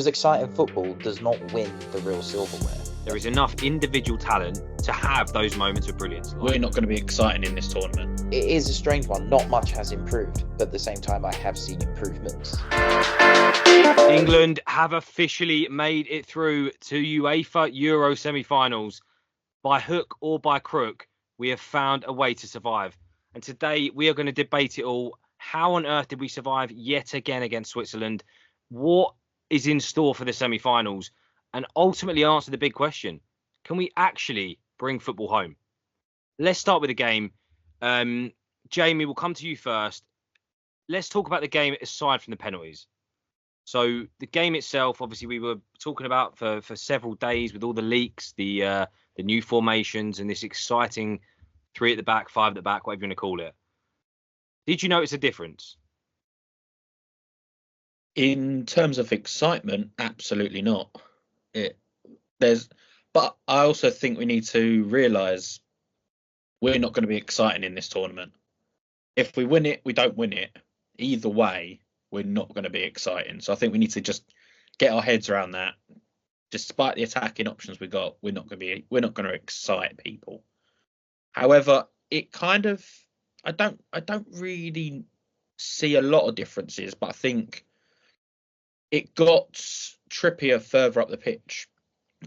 Because exciting football does not win the real silverware. There is enough individual talent to have those moments of brilliance. We're not going to be exciting in this tournament. It is a strange one. Not much has improved, but at the same time, I have seen improvements. England have officially made it through to UEFA Euro semi-finals. By hook or by crook, we have found a way to survive. And today we are going to debate it all. How on earth did we survive yet again against Switzerland? What is in store for the semi-finals? And ultimately answer the big question. Can we actually bring football home? Let's start with the game. Jamie, we'll come to you first. Let's talk about the game aside from the penalties. So the game itself, obviously, we were talking about for several days with all the leaks, the new formations, and this exciting 3 at the back, 5 at the back, whatever you want to call it. Did you notice a difference? In terms of excitement, absolutely not. But I also think we need to realise we're not going to be exciting in this tournament. If we win it, we don't win it. Either way, we're not going to be exciting. So I think we need to just get our heads around that. Despite the attacking options we got, we're not going to excite people. However, it kind of I don't really see a lot of differences, but I think it got Trippier further up the pitch,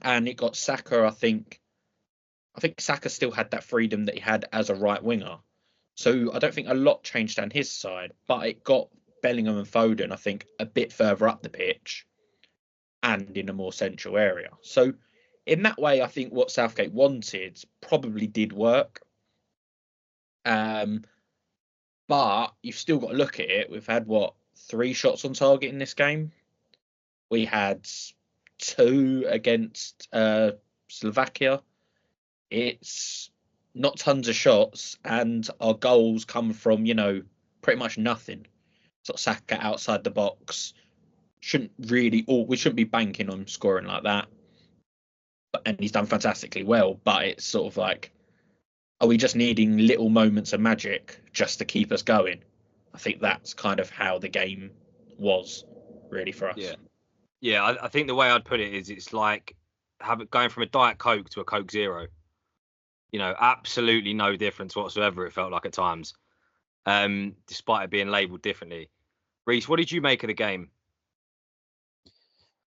and it got Saka. I think Saka still had that freedom that he had as a right winger. So I don't think a lot changed on his side, but it got Bellingham and Foden, I think, a bit further up the pitch and in a more central area. So in that way, I think what Southgate wanted probably did work. But you've still got to look at it. We've had 3 shots on target in this game. We had 2 against Slovakia. It's not tons of shots, and our goals come from, pretty much nothing. Sort of Saka outside the box. We shouldn't be banking on scoring like that. And he's done fantastically well, but it's sort of like, are we just needing little moments of magic just to keep us going? I think that's kind of how the game was, really, for us. Yeah. I think the way I'd put it is it's like going from a Diet Coke to a Coke Zero. Absolutely no difference whatsoever, it felt like at times, despite it being labelled differently. Reece, what did you make of the game?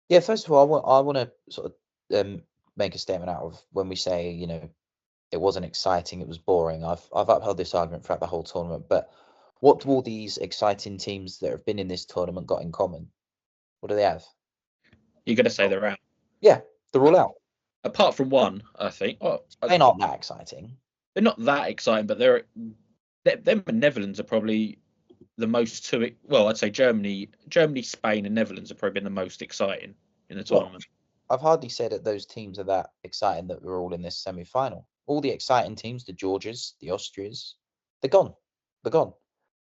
Yeah, first of all, I want to sort of make a statement out of when we say, it wasn't exciting, it was boring. I've upheld this argument throughout the whole tournament, but what do all these exciting teams that have been in this tournament got in common? What do they have? You're going to say they're out? Yeah, they're all out. Apart from one, I think. They're not that exciting. They're not that exciting, but them and Netherlands are probably the most two. Well, I'd say Germany, Spain, and Netherlands have probably been the most exciting in the tournament. Well, I've hardly said that those teams are that exciting that we're all in this semi-final. All the exciting teams, the Georgias, the Austrias, they're gone. They're gone.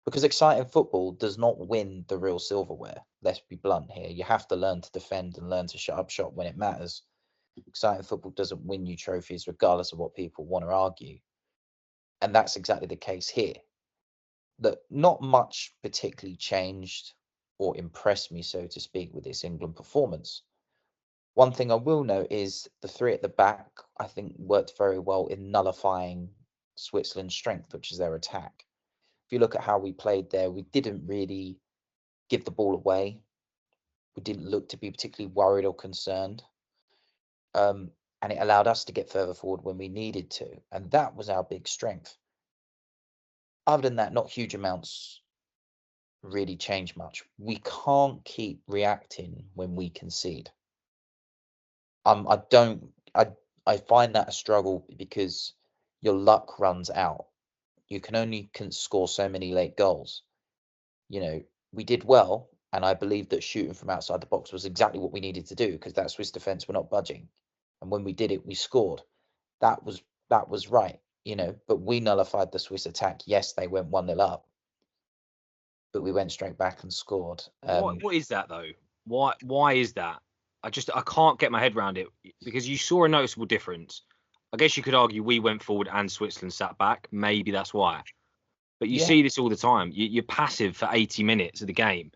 Because exciting football does not win the real silverware. Let's be blunt here. You have to learn to defend and learn to shut up shop when it matters. Exciting football doesn't win you trophies regardless of what people want to argue. And that's exactly the case here. That not much particularly changed or impressed me, so to speak, with this England performance. One thing I will note is the 3 at the back, I think, worked very well in nullifying Switzerland's strength, which is their attack. If you look at how we played there, we didn't really give the ball away. We didn't look to be particularly worried or concerned. And it allowed us to get further forward when we needed to. And that was our big strength. Other than that, not huge amounts really change much. We can't keep reacting when we concede. I find that a struggle because your luck runs out. You can only score so many late goals. We did well, and I believe that shooting from outside the box was exactly what we needed to do because that Swiss defence were not budging. And when we did it, we scored. That was right, but we nullified the Swiss attack. Yes, they went 1-0 up, but we went straight back and scored. What is that though? Why is that? I can't get my head around it because you saw a noticeable difference. I guess you could argue we went forward and Switzerland sat back. Maybe that's why. But you see this all the time. You're passive for 80 minutes of the game,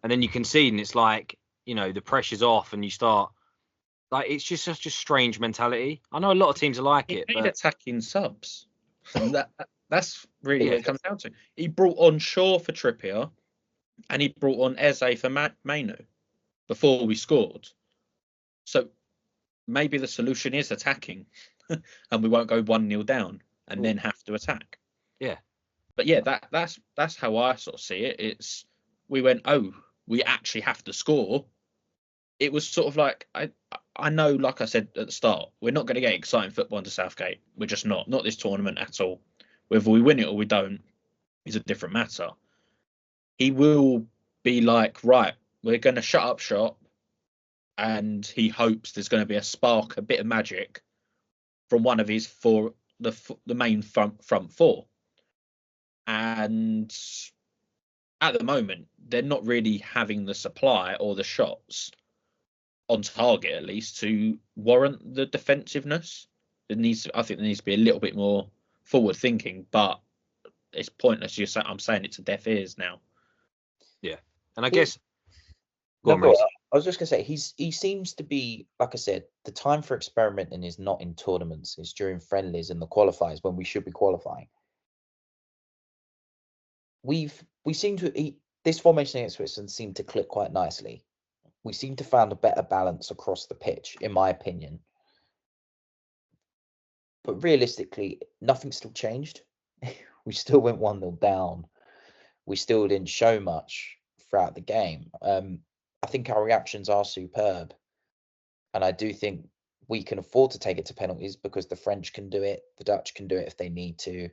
and then you concede, and it's like, the pressure's off and you start like it's just such a strange mentality. I know a lot of teams are like He it, made but attacking subs. And that's really Yeah. what it comes down to. He brought on Shaw for Trippier, and he brought on Eze for Mainu before we scored. So maybe the solution is attacking, and we won't go 1-0 down and then have to attack. yeah, But yeah, that's how I sort of see it. It's we went, oh, we actually have to score. It was sort of like I know, like I said at the start, we're not going to get exciting football into Southgate. We're just not this tournament at all. Whether we win it or we don't is a different matter. He will be like, right, we're going to shut up shop, and he hopes there's going to be a spark, a bit of magic from one of his the main front four. And at the moment, they're not really having the supply or the shots on target, at least, to warrant the defensiveness. I think there needs to be a little bit more forward thinking, but it's pointless. I'm saying it to deaf ears now. yeah. And I He- guess No, on, Reece. I was just gonna say he seems to be, like I said, the time for experimenting is not in tournaments, it's during friendlies and the qualifiers when we should be qualifying. We seem to this formation against Switzerland seemed to click quite nicely. We seem to find a better balance across the pitch, in my opinion. But realistically, nothing still changed. We still went 1-0 down. We still didn't show much throughout the game. I think our reactions are superb. And I do think we can afford to take it to penalties because the French can do it, the Dutch can do it if they need to,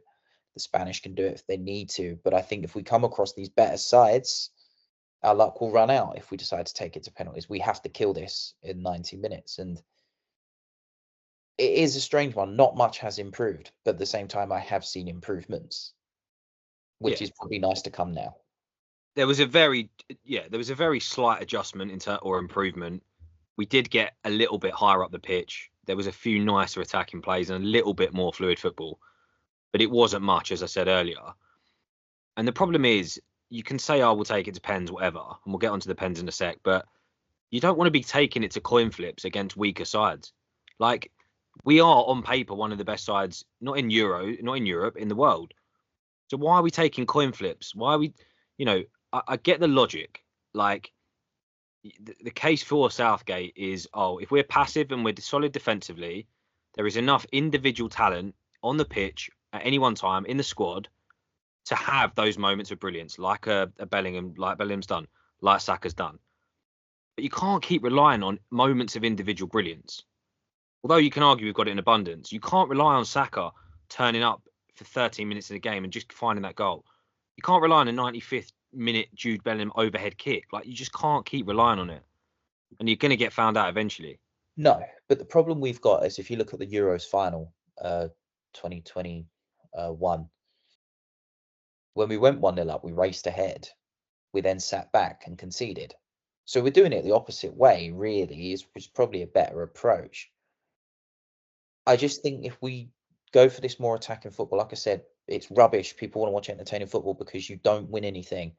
the Spanish can do it if they need to. But I think if we come across these better sides, our luck will run out if we decide to take it to penalties. We have to kill this in 90 minutes. And it is a strange one. Not much has improved, but at the same time, I have seen improvements, which is probably nice to come now. There was a very slight adjustment or improvement. We did get a little bit higher up the pitch. There was a few nicer attacking plays and a little bit more fluid football, but it wasn't much, as I said earlier. And the problem is, you can say, "Oh, we'll take it to pens, whatever," and we'll get onto the pens in a sec. But you don't want to be taking it to coin flips against weaker sides. Like, we are on paper one of the best sides, not in Europe, in the world. So why are we taking coin flips? Why are we, I get the logic. Like, the case for Southgate is, if we're passive and we're solid defensively, there is enough individual talent on the pitch at any one time in the squad to have those moments of brilliance, like a Bellingham, like Bellingham's done, like Saka's done. But you can't keep relying on moments of individual brilliance. Although you can argue we've got it in abundance, you can't rely on Saka turning up for 13 minutes in a game and just finding that goal. You can't rely on a 95th minute Jude Bellingham overhead kick. Like, you just can't keep relying on it. And you're going to get found out eventually. No, but the problem we've got is if you look at the Euros final, 2021, when we went 1-0 up, we raced ahead. We then sat back and conceded. So we're doing it the opposite way, really, is probably a better approach. I just think if we go for this more attacking football, like I said, it's rubbish. People want to watch entertaining football because you don't win anything.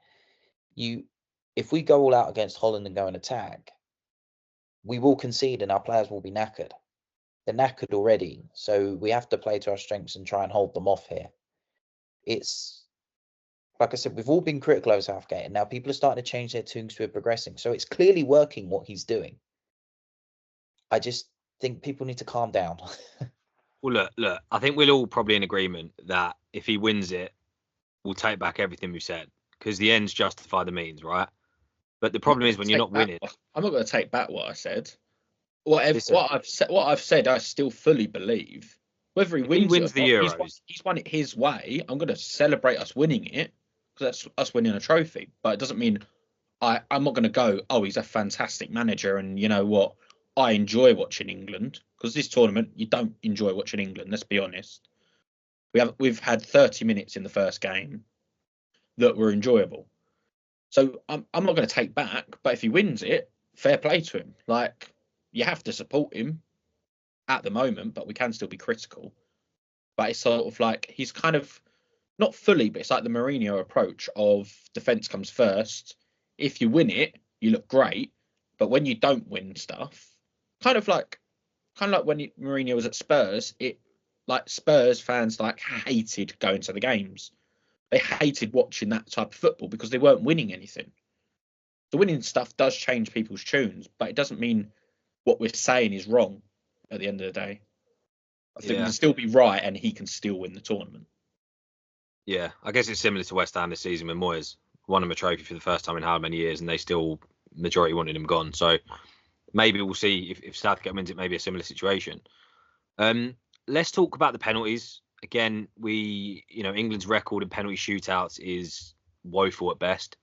If we go all out against Holland and go and attack, we will concede and our players will be knackered. They're knackered already. So we have to play to our strengths and try and hold them off here. It's, like I said, we've all been critical of Southgate, and now people are starting to change their tunes to progressing. So it's clearly working what he's doing. I just think people need to calm down. Well, look, I think we're all probably in agreement that if he wins it, we'll take back everything we've said, because the ends justify the means, right? But the problem is when you're not winning. I'm not going to take back what I said. What I've said, I still fully believe. Whether he wins the Euros, he's won it his way. I'm going to celebrate us winning it because that's us winning a trophy. But it doesn't mean I'm not going to go, oh, he's a fantastic manager, and you know what? I enjoy watching England, because this tournament you don't enjoy watching England. Let's be honest. We've had 30 minutes in the first game that were enjoyable. So I'm not going to take back. But if he wins it, fair play to him. Like, you have to support him at the moment, but we can still be critical. But it's sort of like he's kind of not fully, but it's like the Mourinho approach of defence comes first. If you win it, you look great. But when you don't win stuff, kind of like when Mourinho was at Spurs, Spurs fans hated going to the games. They hated watching that type of football because they weren't winning anything. The winning stuff does change people's tunes, but it doesn't mean what we're saying is wrong at the end of the day. I think we can still be right and he can still win the tournament. Yeah, I guess it's similar to West Ham this season when Moyes won him a trophy for the first time in how many years, and they still, majority wanted him gone. So maybe we'll see if Southgate wins it, maybe a similar situation. Let's talk about the penalties. Again, England's record in penalty shootouts is woeful at best.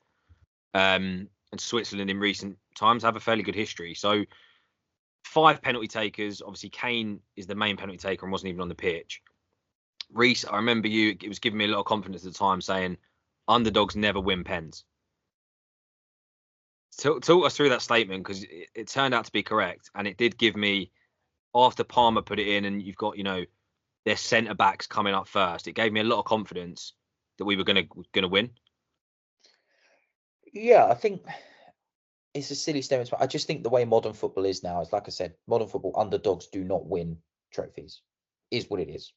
And Switzerland in recent times have a fairly good history. So 5 penalty takers. Obviously, Kane is the main penalty taker and wasn't even on the pitch. Reece, I remember it was giving me a lot of confidence at the time saying underdogs never win pens. Talk us through that statement, because it turned out to be correct, and it did give me, after Palmer put it in and you've got, their centre backs coming up first, it gave me a lot of confidence that we were gonna win. Yeah, I think it's a silly statement, but I just think the way modern football is now is, like I said, modern football, underdogs do not win trophies. Is what it is.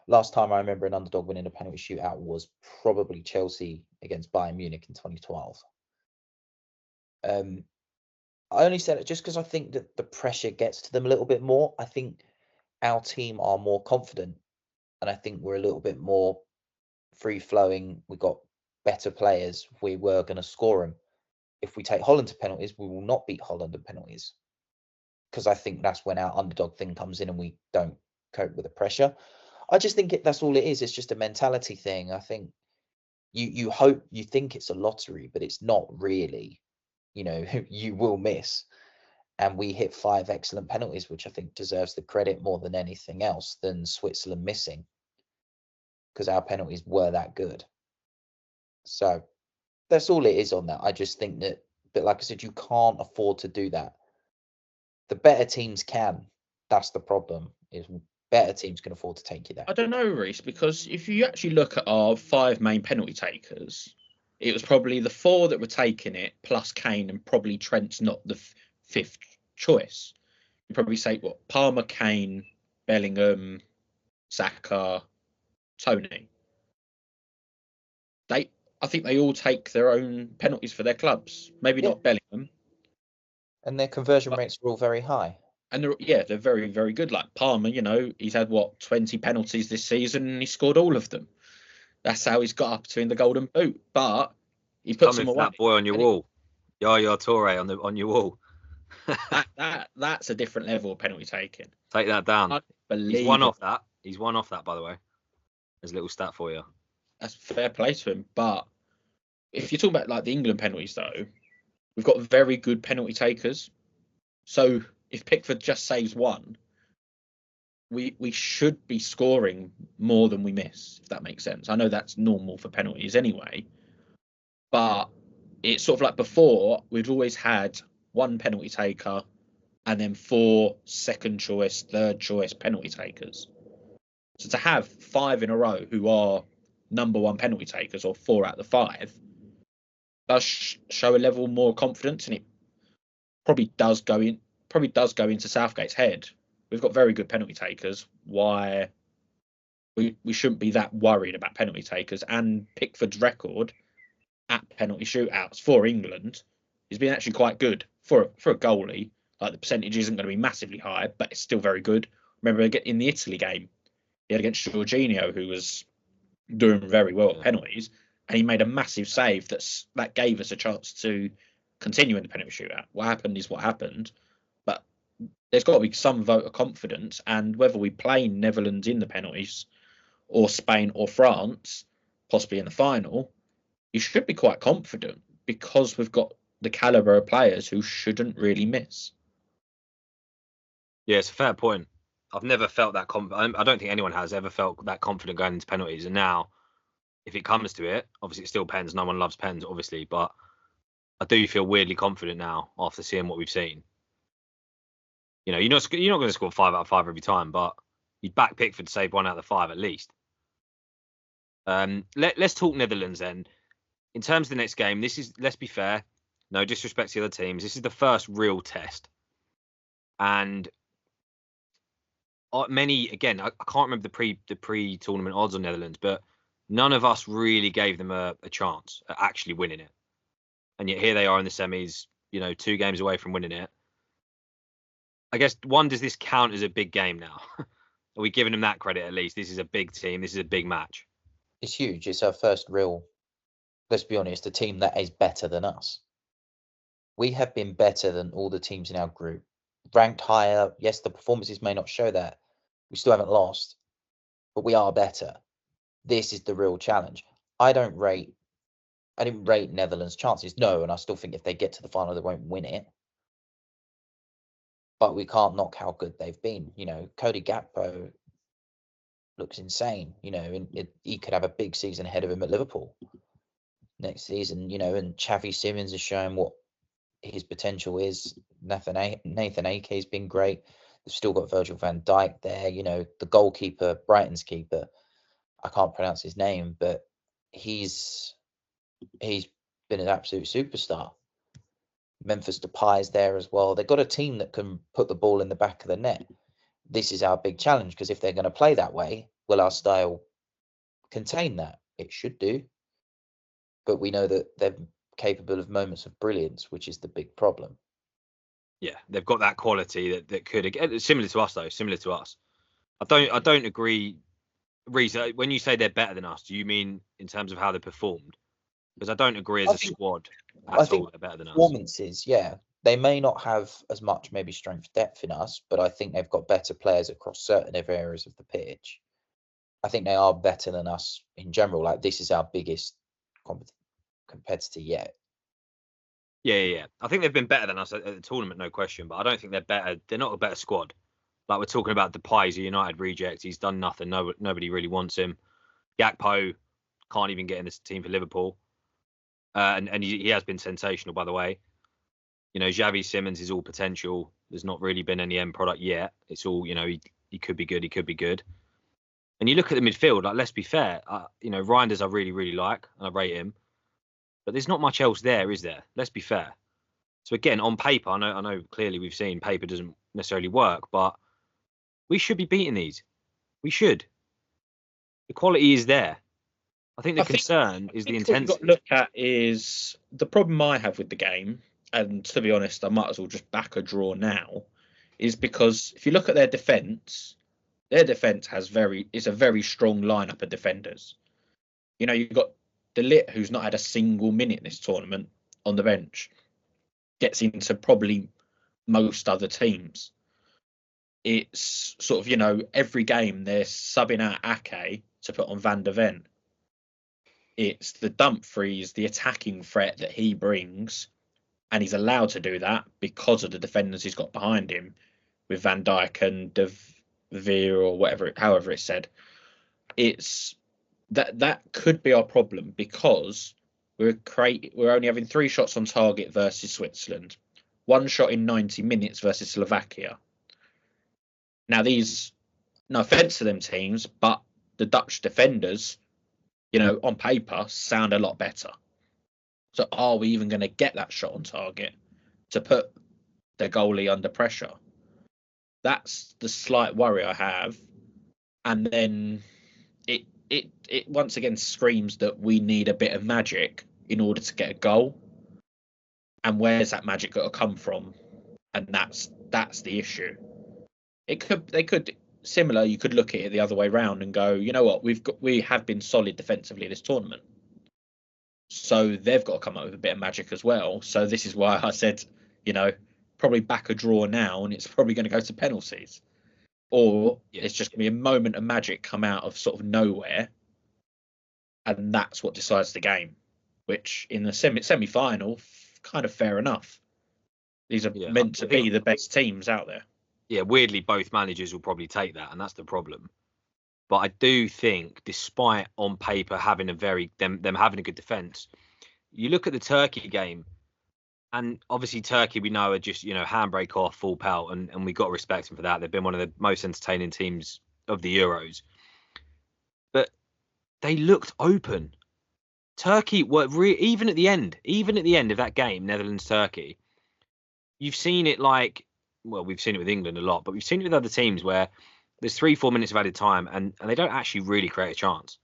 Last time I remember an underdog winning a penalty shootout was probably Chelsea against Bayern Munich in 2012. I only said it just because I think that the pressure gets to them a little bit more. I think our team are more confident, and I think we're a little bit more free flowing. We've got better players. We were going to score them. If we take Holland to penalties, we will not beat Holland at penalties, because I think that's when our underdog thing comes in and we don't cope with the pressure. I just think that's all it is. It's just a mentality thing. I think you hope, you think it's a lottery, but it's not really. You will miss. And we hit 5 excellent penalties, which I think deserves the credit more than anything else than Switzerland missing, because our penalties were that good. So that's all it is on that. I just think that, but like I said, you can't afford to do that. The better teams can. That's the problem, is better teams can afford to take you there. I don't know, Reece, because if you actually look at our 5 main penalty takers, it was probably the 4 that were taking it, plus Kane, and probably Trent's not the 5th choice. You probably say, Palmer, Kane, Bellingham, Saka, Tony. I think they all take their own penalties for their clubs. Maybe not Bellingham. And their conversion rates are all very high. And they're very, very good. Like Palmer, he's had 20 penalties this season and he scored all of them. That's how he's got up to in the Golden Boot. But he puts them away. That boy on your wall, Yaya Toure on your wall. That's a different level of penalty taking. Take that down. He's one off that. He's one off that, by the way. There's a little stat for you. That's fair play to him. But if you talk about the England penalties, though, we've got very good penalty takers. So if Pickford just saves one, we should be scoring more than we miss, if that makes sense. I know that's normal for penalties anyway, but it's sort of like before, we've always had one penalty taker and then 4 second choice, third choice penalty takers. So to have 5 in a row who are number 1 penalty takers, or 4 out of the 5, does show a level more confidence, and it probably does go into Southgate's head. We've got very good penalty takers. Why we shouldn't be that worried about penalty takers. And Pickford's record at penalty shootouts for England has been actually quite good for a goalie. Like, the percentage isn't going to be massively high, but it's still very good. Remember in the Italy game, he had against Jorginho, who was doing very well at penalties, and he made a massive save that gave us a chance to continue in the penalty shootout. What happened is what happened, but there's got to be some vote of confidence, and whether we play Netherlands in the penalties or Spain or France, possibly in the final, you should be quite confident, because we've got the calibre of players who shouldn't really miss. Yeah, it's a fair point. I've never felt that confident. I don't think anyone has ever felt that confident going into penalties. And now, if it comes to it, obviously it still pens. No one loves pens, obviously, but I do feel weirdly confident now after seeing what we've seen. You're not going to score 5 out of 5 every time, but you'd back Pickford to save 1 out of the 5 at least. Let's talk Netherlands then. In terms of the next game, let's be fair. No disrespect to the other teams. This is the first real test. And many, again, I can't remember the pre-tournament odds on Netherlands, but none of us really gave them a chance at actually winning it. And yet here they are in the semis, 2 games away from winning it. I guess, one, does this count as a big game now? Are we giving them that credit at least? This is a big team. This is a big match. It's huge. It's our first real, let's be honest, a team that is better than us. We have been better than all the teams in our group. Ranked higher. Yes, the performances may not show that. We still haven't lost, but we are better. This is the real challenge. I didn't rate Netherlands' chances. No, and I still think if they get to the final, they won't win it. But we can't knock how good they've been. Cody Gakpo looks insane. And he could have a big season ahead of him at Liverpool next season. And Xavi Simons has shown what his potential is. Nathan Ake has been great. They've still got Virgil van Dijk there. The goalkeeper, Brighton's keeper, I can't pronounce his name, but he's been an absolute superstar. Memphis Depay's there as well. They've got a team that can put the ball in the back of the net. This is our big challenge, because if they're going to play that way, will our style contain that? It should do. But we know that they're capable of moments of brilliance, which is the big problem. Yeah, they've got that quality that could, again, similar to us though. Similar to us. I don't agree. Reece, when you say they're better than us, do you mean in terms of how they performed? Because I don't agree as a squad at all they're better than us. Performances, yeah. They may not have as much maybe strength depth in us, but I think they've got better players across certain areas of the pitch. I think they are better than us in general. Like, this is our biggest competitor yet. Yeah. I think they've been better than us at the tournament, no question. But I don't think they're better. They're not a better squad. Like, we're talking about Depay's a United reject. He's done nothing. Nobody really wants him. Gakpo can't even get in this team for Liverpool. And he has been sensational, by the way. Xavi Simons is all potential. There's not really been any end product yet. It's all, he could be good. He could be good. And you look at the midfield, like, let's be fair. Reinders I really, really like, and I rate him. But there's not much else there, is there? Let's be fair. So again, on paper, I know clearly we've seen paper doesn't necessarily work, but we should be beating these. We should. The quality is there. I think the concern is the intensity. What you've got to look at is the problem I have with the game, and to be honest, I might as well just back a draw now, is because if you look at their defence has is a very strong lineup of defenders. You've got Delit, who's not had a single minute this tournament on the bench, gets into probably most other teams. It's sort of, every game they're subbing out Ake to put on Van der Ven. It's the Dumfries, the attacking threat that he brings, and he's allowed to do that because of the defenders he's got behind him with Van Dijk and De Veer, or however it's said. It's that could be our problem, because we're only having 3 shots on target versus Switzerland, 1 shot in 90 minutes versus Slovakia. Now, these, no offence to them teams, but the Dutch defenders, on paper, sound a lot better. So are we even going to get that shot on target to put the goalie under pressure? That's the slight worry I have. And then it once again screams that we need a bit of magic in order to get a goal. And where's that magic got to come from? And that's the issue. You could look at it the other way around and go, you know what, we have been solid defensively this tournament. So they've got to come up with a bit of magic as well. So this is why I said, probably back a draw now, and it's probably going to go to penalties. Or it's just going to be a moment of magic come out of sort of nowhere, and that's what decides the game, which in the semi-final, kind of fair enough. These are meant to be the best teams out there. Yeah, weirdly, both managers will probably take that, and that's the problem. But I do think, despite on paper having them having a good defence, you look at the Turkey game, and obviously Turkey we know are just handbrake off, full pelt, and we got to respect them for that. They've been one of the most entertaining teams of the Euros. But they looked open. Turkey were even at the end of that game, Netherlands-Turkey, you've seen it we've seen it with England a lot, but we've seen it with other teams where there's 3-4 minutes of added time and they don't actually really create a chance.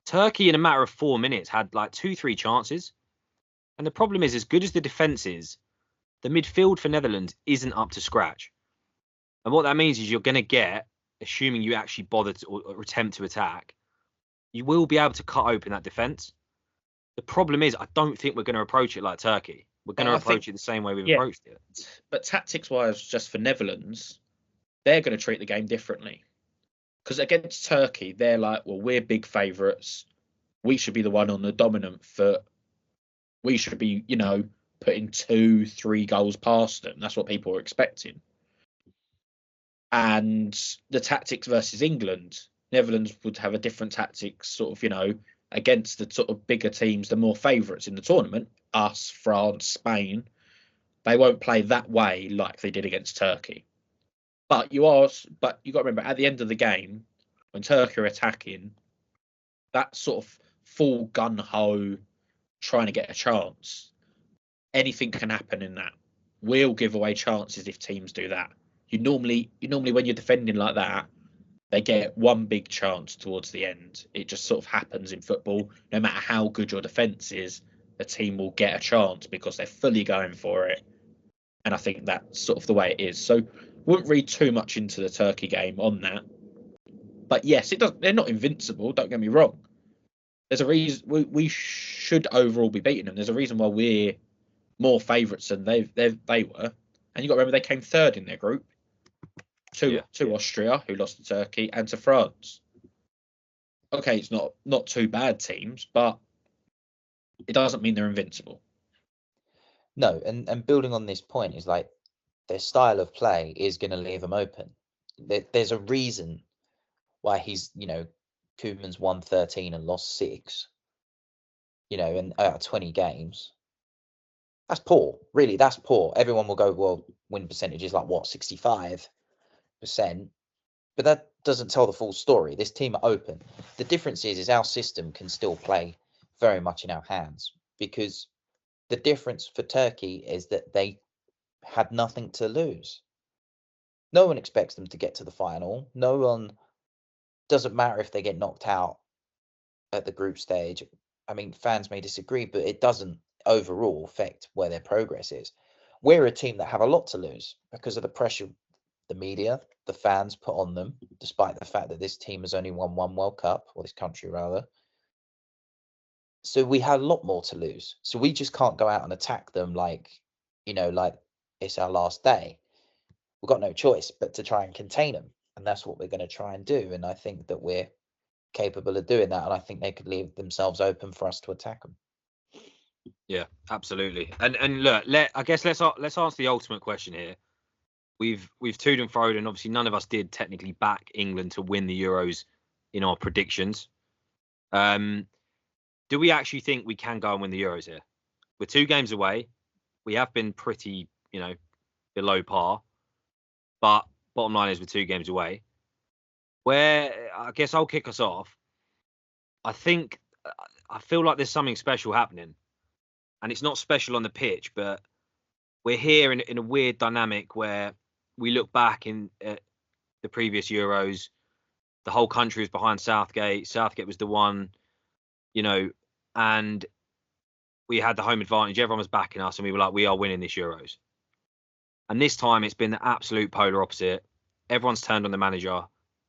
Turkey, in a matter of 4 minutes, had 2-3 chances. And the problem is, as good as the defence is, the midfield for Netherlands isn't up to scratch. And what that means is you're going to get, assuming you actually bother or attempt to attack, you will be able to cut open that defence. The problem is, I don't think we're going to approach it like Turkey. We're going to approach it the same way we've approached it. But tactics-wise, just for Netherlands, they're going to treat the game differently. Because against Turkey, they're like, well, we're big favourites. We should be the one on the dominant foot. We should be, putting 2-3 goals past them. That's what people are expecting. And the tactics versus England, Netherlands would have a different tactics, sort of, against the sort of bigger teams, the more favourites in the tournament, us, France, Spain. They won't play that way like they did against Turkey. But you got to remember, at the end of the game, when Turkey are attacking, that sort of full gun-ho, trying to get a chance, anything can happen in that. We'll give away chances if teams do that. You normally when you're defending like that, they get one big chance towards the end. It just sort of happens in football. No matter how good your defence is, the team will get a chance because they're fully going for it. And I think that's sort of the way it is. So wouldn't read too much into the Turkey game on that. But yes, they're not invincible, don't get me wrong. There's a reason we should overall be beating them. There's a reason why we're more favourites than they were. And you've got to remember, they came third in their group to Austria, who lost to Turkey, and to France. Okay, it's not two bad teams, but it doesn't mean they're invincible. No, and building on this point is their style of play is going to leave them open. There's a reason why Koeman's won 13 and lost 6, and out of 20 games. That's poor. Really, that's poor. Everyone will go, well, win percentage is 65%. But that doesn't tell the full story. This team are open. The difference is our system can still play very much in our hands, because the difference for Turkey is that they had nothing to lose. No one expects them to get to the final. No one, doesn't matter if they get knocked out at the group stage. I mean, fans may disagree, but it doesn't overall affect where their progress is. We're a team that have a lot to lose because of the pressure the media, the fans put on them, despite the fact that this team has only won one World Cup, or this country rather. So we had a lot more to lose. So we just can't go out and attack them like it's our last day. We've got no choice but to try and contain them. And that's what we're going to try and do. And I think that we're capable of doing that. And I think they could leave themselves open for us to attack them. Yeah, absolutely. And look, I guess let's answer the ultimate question here. We've toed and froed, and obviously none of us did technically back England to win the Euros in our predictions. Do we actually think we can go and win the Euros here? We're 2 games away. We have been pretty, below par. But bottom line is we're 2 games away. Where I guess I'll kick us off. I feel like there's something special happening. And it's not special on the pitch, but we're here in a weird dynamic where we look back at the previous Euros. The whole country was behind Southgate. Southgate was the one, and we had the home advantage. Everyone was backing us, and we were like, we are winning this Euros. And this time it's been the absolute polar opposite. Everyone's turned on the manager.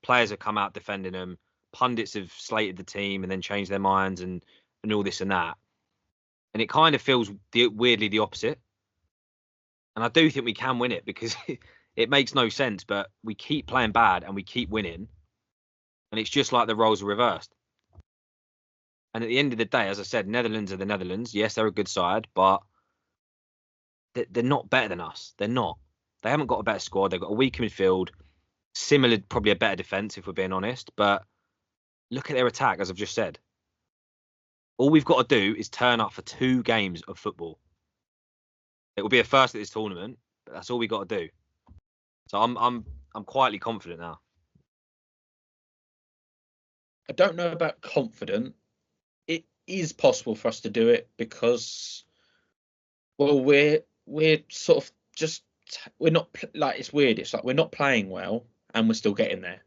Players have come out defending them. Pundits have slated the team and then changed their minds and all this and that. And it kind of feels weirdly the opposite. And I do think we can win it because it makes no sense, but we keep playing bad and we keep winning. And it's just like the roles are reversed. And at the end of the day, as I said, Netherlands are the Netherlands. Yes, they're a good side, but they're not better than us. They're not. They haven't got a better squad. They've got a weaker midfield, similar, probably a better defence, if we're being honest. But look at their attack, as I've just said. All we've got to do is turn up for 2 games of football. It will be a first at this tournament, but that's all we got to do. So I'm quietly confident now. I don't know about confident. is possible for us to do it because, well, we're sort of just we're not like it's weird. It's like we're not playing well and we're still getting there.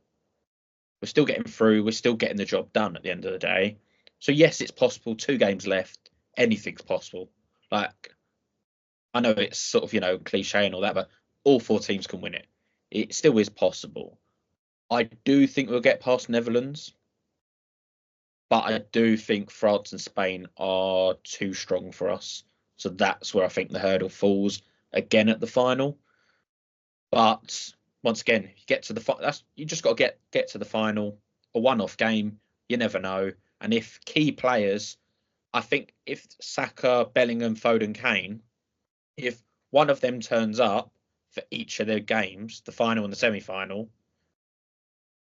We're still getting through. We're still getting the job done at the end of the day. So yes, it's possible. 2 games left. Anything's possible. Like I know it's sort of cliche and all that, but all 4 teams can win it. It still is possible. I do think we'll get past Netherlands, but I do think France and Spain are too strong for us. So that's where I think the hurdle falls again at the final. But once again, you get to you just got to get to the final. A one-off game, you never know. And if key players, I think if Saka, Bellingham, Foden, Kane, if one of them turns up for each of their games, the final and the semi-final,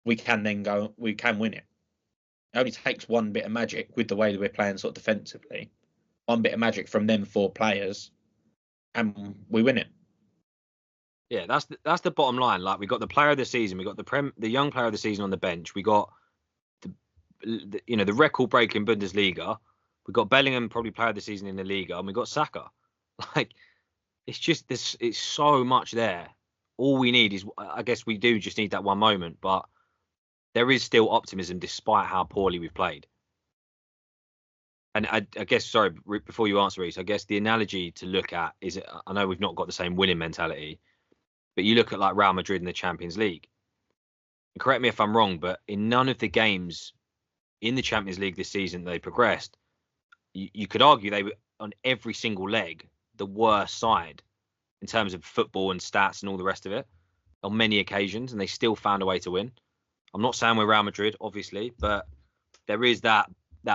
we can win it. It only takes one bit of magic with the way that we're playing sort of defensively. One bit of magic from them 4 players, and we win it. Yeah, that's the bottom line. Like we got the player of the season, we got the young player of the season on the bench, we got the record-breaking Bundesliga, we got Bellingham probably player of the season in the Liga, and we got Saka. Like it's just this. It's so much there. All we need is, I guess, we do just need that one moment, but there is still optimism despite how poorly we've played. And I guess, sorry, before you answer, Reece, I guess the analogy to look at is, I know we've not got the same winning mentality, but you look at like Real Madrid in the Champions League. And correct me if I'm wrong, but in none of the games in the Champions League this season they progressed, you could argue they were on every single leg the worst side in terms of football and stats and all the rest of it on many occasions, and they still found a way to win. I'm not saying we're Real Madrid, obviously, but there is that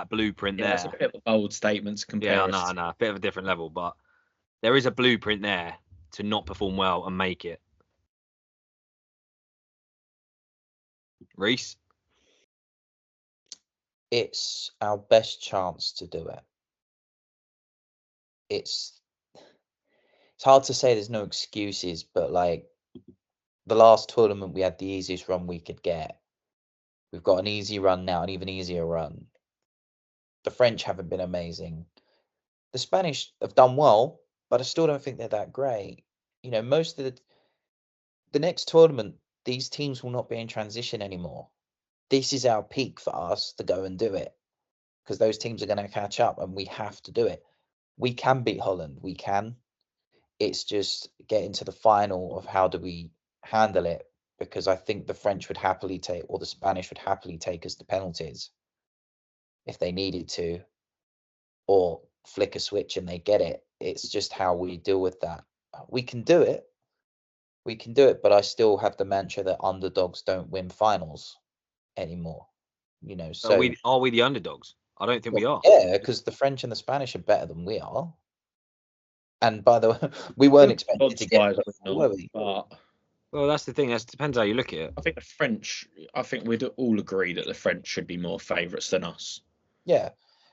blueprint there. That's a bit of a bold statement to compare. Yeah, no, a bit of a different level, but there is a blueprint there to not perform well and make it. Reece? It's our best chance to do it. It's hard to say there's no excuses, but like the last tournament we had the easiest run we could get. We've got an easy run now, an even easier run. The French haven't been amazing. The Spanish have done well, but I still don't think they're that great. Most of the next tournament, these teams will not be in transition anymore. This is our peak for us to go and do it, because those teams are going to catch up and we have to do it. We can beat Holland. We can. It's just getting to the final of how do we handle it, because I think the French would happily take, or the Spanish would happily take us to penalties if they needed to, or flick a switch and they get it. It's just how we deal with that. We can do it. We can do it, but I still have the mantra that underdogs don't win finals anymore. So are we the underdogs? I don't think we are. Yeah, because the French and the Spanish are better than we are. And by the way, we weren't expected to get it, were we? Well, that's the thing. It depends how you look at it. I think the French, we'd all agree that the French should be more favourites than us. Yeah.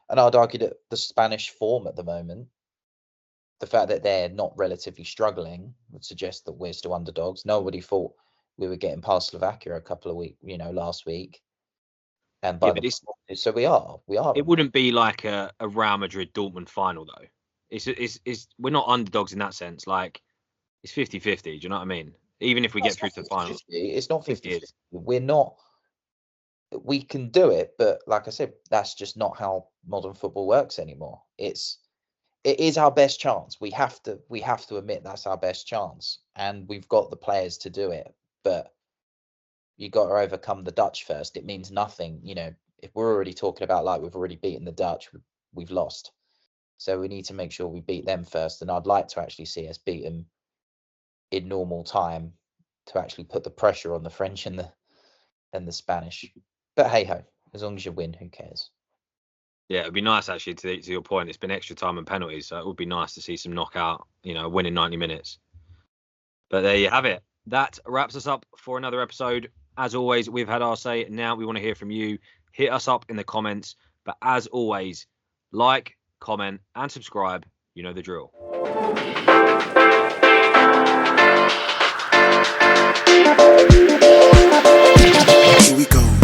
And I'd argue that the Spanish form at the moment, the fact that they're not relatively struggling, would suggest that we're still underdogs. Nobody thought we were getting past Slovakia a couple of weeks, last week. And so we are. It wouldn't be like a Real Madrid Dortmund final though. It's we're not underdogs in that sense. Like it's 50-50. Do you know what I mean? Even if we get through to the final, it's not 50-50. We're not. We can do it, but like I said, that's just not how modern football works anymore. It is our best chance. We have to admit that's our best chance, and we've got the players to do it. But you got to overcome the Dutch first. It means nothing, if we're already talking about like we've already beaten the Dutch, we've lost. So we need to make sure we beat them first. And I'd like to actually see us beat them in normal time to actually put the pressure on the French and the Spanish. But hey ho, as long as you win, who cares? Yeah, it'd be nice actually. To your point, it's been extra time and penalties, so it would be nice to see some knockout, win in 90 minutes. But there you have it. That wraps us up for another episode. As always, we've had our say. Now we want to hear from you. Hit us up in the comments. But as always, like, comment, and subscribe. You know the drill. Here we go.